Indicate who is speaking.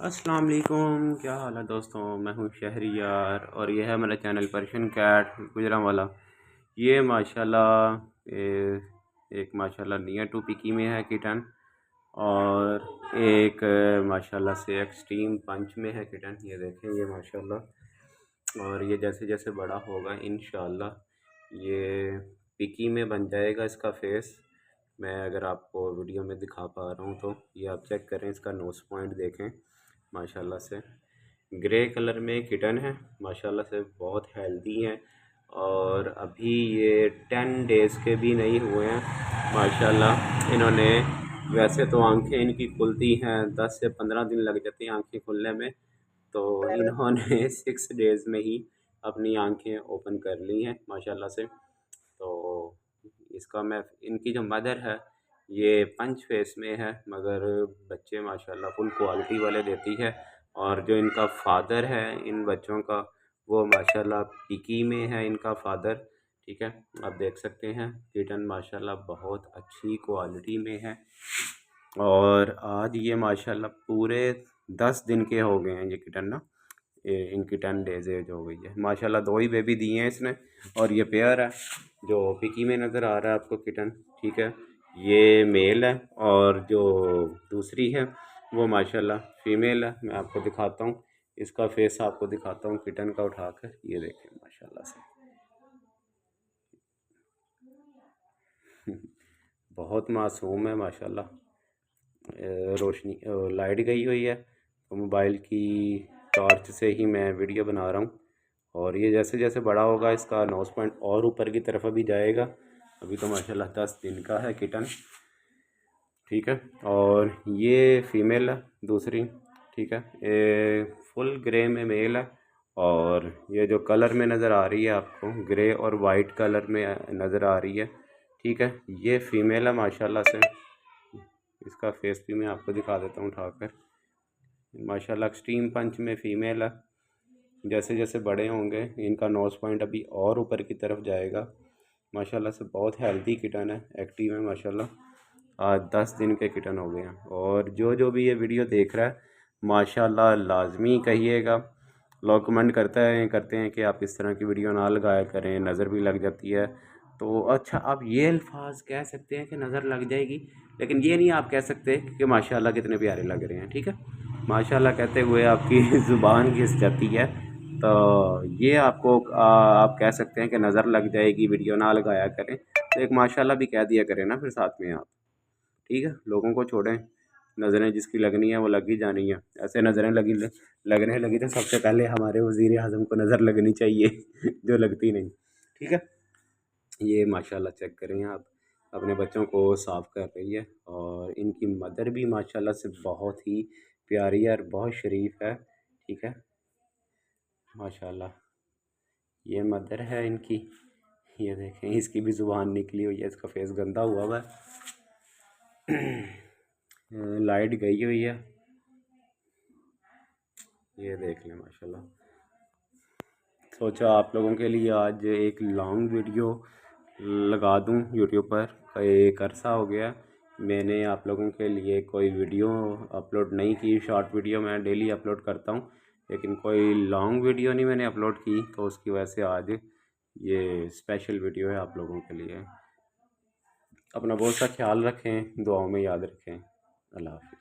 Speaker 1: अस्सलाम वालेकुम, क्या हाल है दोस्तों। मैं हूँ शहरियार और यह है मेरा चैनल पर्शियन कैट गुजरांवाला। ये माशाल्लाह एक माशाल्लाह नियर टू पिकी में है किटन, और एक माशाल्लाह से एक्सट्रीम पंच में है किटन। ये देखें, ये माशाल्लाह, और ये जैसे जैसे बड़ा होगा इंशाल्लाह ये पिकी में बन जाएगा इसका फेस। मैं अगर आपको वीडियो में दिखा पा रहा हूँ तो ये आप चेक करें, इसका नोज़ पॉइंट देखें माशाल्लाह से। ग्रे कलर में किटन है, माशाल्लाह से बहुत हेल्दी हैं, और अभी ये 10 डेज़ के भी नहीं हुए हैं माशाल्लाह। इन्होंने वैसे तो आंखें इनकी खुलती हैं 10 से 15 दिन लग जाती हैं आंखें खुलने में, तो इन्होंने 6 डेज़ में ही अपनी आंखें ओपन कर ली हैं माशाल्लाह से। तो इसका मैं इनकी जो मदर है ये पंच फेस में है, मगर बच्चे माशाल्लाह फुल क्वालिटी वाले देती है। और जो इनका फादर है इन बच्चों का, वो माशाल्लाह पिकी में है इनका फादर। ठीक है, आप देख सकते हैं किटन माशाल्लाह बहुत अच्छी क्वालिटी में है। और आज ये माशाल्लाह पूरे 10 दिन के हो गए हैं ये किटन ना। इनकी 10 डेज एज हो गई है माशाल्लाह। 2 ही बेबी दिए हैं इसने, और ये पेयर है जो पिकी में नज़र आ रहा है आपको किटन। ठीक है, ये मेल है, और जो दूसरी है वो माशाल्लाह फीमेल है। मैं आपको दिखाता हूँ, इसका फेस आपको दिखाता हूँ किटन का उठाकर। ये देखें माशाल्लाह से बहुत मासूम है माशाल्लाह। रोशनी लाइट गई हुई है तो मोबाइल की टॉर्च से ही मैं वीडियो बना रहा हूँ। और ये जैसे जैसे बड़ा होगा इसका नोज़ पॉइंट और ऊपर की तरफ अभी जाएगा। अभी तो माशाल्लाह 10 दिन का है किटन। ठीक है, और ये फीमेल है दूसरी। ठीक है, ये फुल ग्रे में मेल है, और ये जो कलर में नज़र आ रही है आपको ग्रे और वाइट कलर में नज़र आ रही है। ठीक है, ये फीमेल है माशाल्लाह से। इसका फेस भी मैं आपको दिखा देता हूँ उठाकर। माशाल्लाह एक्सट्रीम पंच में फ़ीमेल है। जैसे जैसे बड़े होंगे इनका नोज़ पॉइंट अभी और ऊपर की तरफ जाएगा। माशाल्लाह से बहुत हेल्दी किटन है, एक्टिव है माशाल्लाह। आज 10 दिन के किटन हो गए हैं। और जो भी ये वीडियो देख रहा है माशाल्लाह लाजमी कहिएगा। लोग कमेंट करते हैं कि आप इस तरह की वीडियो ना लगाया करें, नज़र भी लग जाती है। तो अच्छा, आप ये अल्फाज कह सकते हैं कि नज़र लग जाएगी, लेकिन ये नहीं आप कह सकते कि माशाल्लाह कितने प्यारे लग रहे हैं। ठीक है, माशाल्लाह कहते हुए आपकी ज़ुबान घिस जाती है, तो ये आपको आप कह सकते हैं कि नज़र लग जाएगी, वीडियो ना लगाया करें। तो एक माशाल्लाह भी कह दिया करें ना फिर साथ में आप। ठीक है, लोगों को छोड़ें, नज़रें जिसकी लगनी है वो लग ही जानी है। ऐसे नज़रें लगने लगी तो सबसे पहले हमारे वज़ीर आज़म को नज़र लगनी चाहिए जो लगती नहीं। ठीक है, ये माशाल्लाह चेक करें आप, अपने बच्चों को साफ़ कर रही है। और इनकी मदर भी माशाल्लाह से बहुत ही प्यारी है और बहुत शरीफ है। ठीक है, माशाल्लाह ये मदर है इनकी। ये देखें, इसकी भी ज़ुबान निकली हुई है, इसका फेस गंदा हुआ है। लाइट गई हुई है, ये देख लें माशाल्लाह। सोचा आप लोगों के लिए आज एक लॉन्ग वीडियो लगा दूं यूट्यूब पर। एक अरसा हो गया मैंने आप लोगों के लिए कोई वीडियो अपलोड नहीं की। शॉर्ट वीडियो मैं डेली अपलोड करता हूं, लेकिन कोई लॉन्ग वीडियो नहीं मैंने अपलोड की, तो उसकी वजह से आज ये स्पेशल वीडियो है आप लोगों के लिए। अपना बहुत सा ख्याल रखें, दुआओं में याद रखें। अल्लाह हाफिज़।